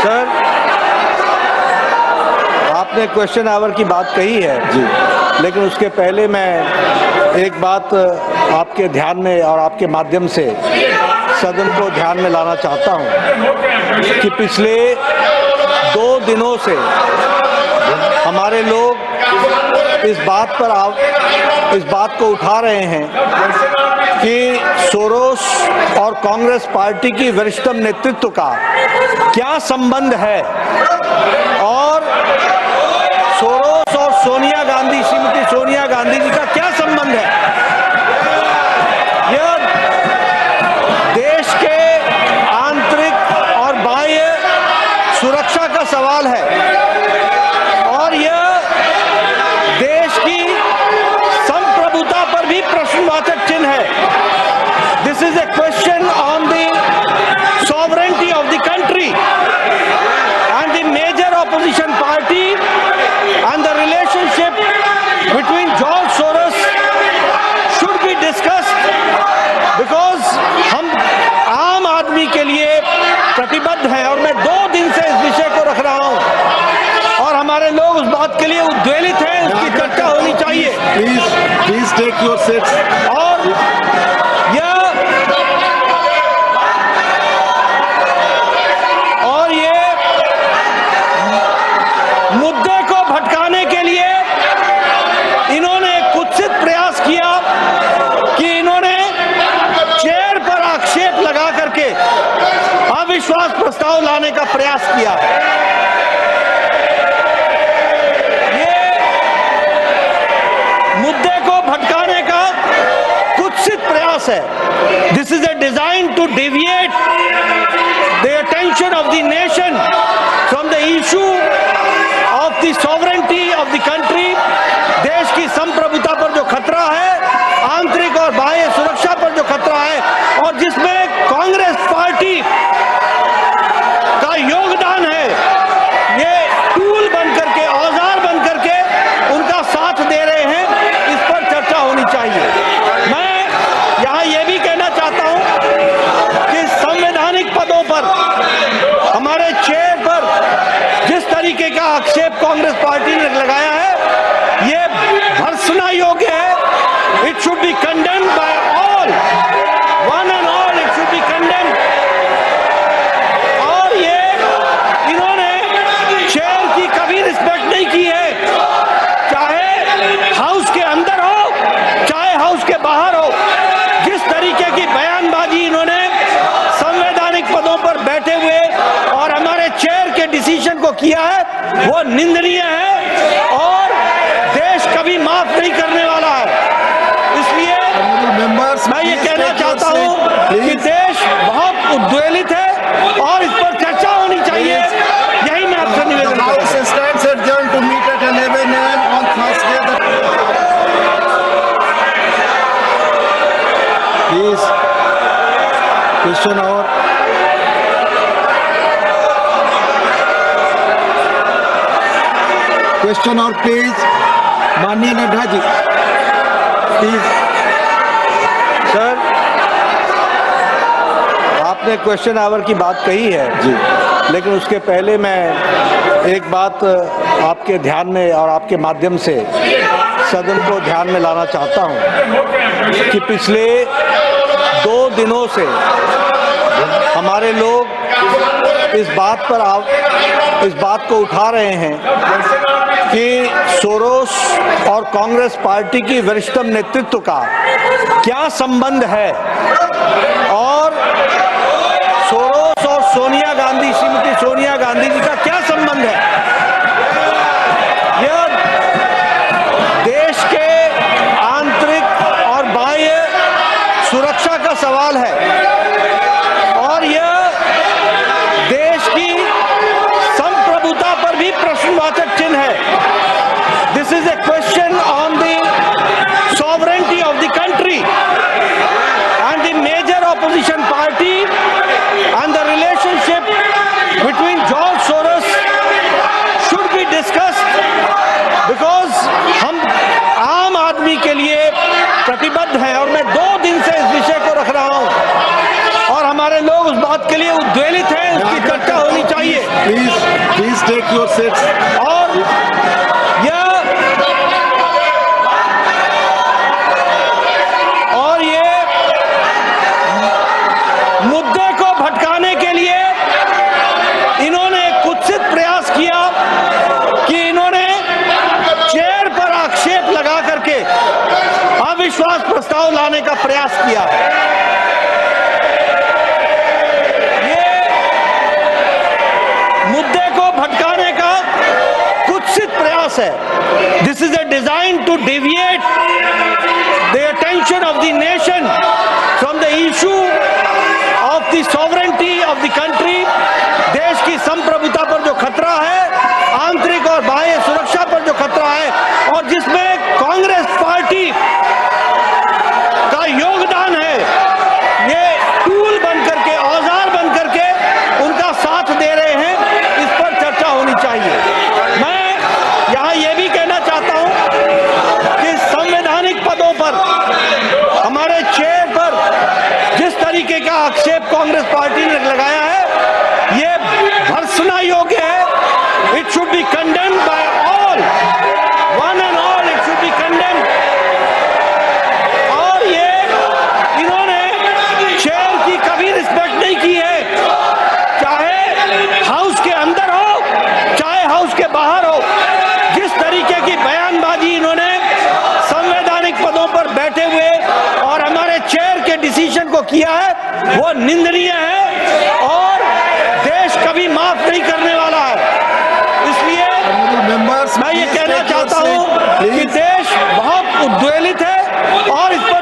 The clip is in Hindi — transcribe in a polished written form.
सर, आपने क्वेश्चन आवर की बात कही है जी, लेकिन उसके पहले मैं एक बात आपके ध्यान में और आपके माध्यम से सदन को ध्यान में लाना चाहता हूं कि पिछले 2 दिनों से हमारे लोग इस बात को उठा रहे हैं कि सोरोस और कांग्रेस पार्टी की वरिष्ठतम नेतृत्व का क्या संबंध है और सोरोस और सोनिया गांधी, श्रीमती सोनिया गांधी जी का क्या संबंध है। यह देश के आंतरिक और बाह्य सुरक्षा का सवाल है और यह देश की संप्रभुता पर भी प्रश्नवाचक चिन्ह है। This is A question on the sovereignty of the country and the major opposition party and the relationship between George Soros should be discussed because हम आम आदमी के लिए प्रतिबद्ध हैं और मैं 2 दिन से इस विषय को रख रहा हूं और हमारे लोग उस बात के लिए उद्वेलित हैं, उसकी चर्चा होनी चाहिए। Please take your seats. और ये मुद्दे को भटकाने के लिए इन्होंने एक कुत्सित प्रयास किया कि इन्होंने चेयर पर आक्षेप लगा करके अविश्वास प्रस्ताव लाने का प्रयास किया। ये मुद्दे को भटकाने का कुत्सित प्रयास है। This is a design to deviate the attention of the nation from the issue of the sovereignty of the country, देश की संप्रभुता पर जो खतरा है, आंतरिक और बाह्य सुरक्षा पर जो खतरा है और जिसमें कांग्रेस पार्टी का योगदान है, ये टूल बनकर के, औजार बनकर के उनका साथ दे रहे हैं, इस पर चर्चा होनी चाहिए। मैं यहाँ ये भी कहना चाहता हूँ कि संवैधानिक पदों पर हमारे चेयर पर जिस तरीके का आक्षेप कांग्रेस पार्टी ने लगाया है, ये भर्त्सना योग्य है। It should be condemned by all, one and all, it should be condemned. और ये इन्होंने चेयर की कभी रिस्पेक्ट नहीं की है, चाहे हाउस के अंदर हो चाहे हाउस के बाहर हो। जिस तरीके की बयानबाजी इन्होंने संवैधानिक पदों पर बैठे हुए और हमारे चेयर के डिसीजन को किया है, वो निंदनीय है और देश कभी माफ नहीं करने वाला है। इसलिए मैं ये कहना चाहता हूं कि देश बहुत उद्वेलित है और इस पर चर्चा होनी चाहिए। यही मैं आपसे निवेदन करता हूं। क्वेश्चन और प्लीज, माननीय नड्डा जी प्लीज। सर, आपने क्वेश्चन आवर की बात कही है जी, लेकिन उसके पहले मैं एक बात आपके ध्यान में और आपके माध्यम से सदन को ध्यान में लाना चाहता हूं कि पिछले 2 दिनों से हमारे लोग इस बात को उठा रहे हैं कि सोरोस और कांग्रेस पार्टी की वरिष्ठतम नेतृत्व का क्या संबंध है और सोरोस और सोनिया गांधी, श्रीमती सोनिया गांधी जी का क्या संबंध है। यह देश के आंतरिक और बाह्य सुरक्षा का सवाल है और यह देश की संप्रभुता पर भी प्रश्नवाचक चिन्ह है। This is A question on the sovereignty of the country and the major opposition party and the relationship between George Soros उद्वेलित है उसकी चर्चा होनी चाहिए। Please take your seats. और ये मुद्दे को भटकाने के लिए इन्होंने एक कुत्सित प्रयास किया कि इन्होंने चेयर पर आक्षेप लगा करके अविश्वास प्रस्ताव लाने का प्रयास किया। ये मुद्दे को भटकाने का कुत्सित प्रयास है। This is a design to deviate the attention of the nation from the issue of the sovereignty of the country। देश की संप्रभुता पर जो खतरा है, आंतरिक और बाह्य सुरक्षा पर जो खतरा है, और जिसमें कांग्रेस पार्टी का योगदान है, ये टूल बनकर के, औजार बनकर के उनका साथ दे रहे हैं, इस पर चर्चा होनी चाहिए। मैं यहाँ ये भी कहना चाहता हूँ कि संवैधानिक पदों पर हमारे चेयर पर जिस तरीके का आक्षेप कांग्रेस पार्टी ने लगाया है, ये भर्त्सना योग्य है। It should be condemned by all, one and all, it should be condemned. और ये इन्होंने चेयर की कभी रिस्पेक्ट नहीं की है, चाहे हाउस के अंदर हो, चाहे हाउस के बाहर हो। जिस तरीके की बयानबाजी इन्होंने संवैधानिक पदों पर बैठे हुए और हमारे चेयर के डिसीजन को किया है, वो निंदनीय है और देश कभी माफ नहीं करने वाला है। इसलिए मैं ये कहना चाहता हूं कि देश बहुत उद्वेलित है और इस पर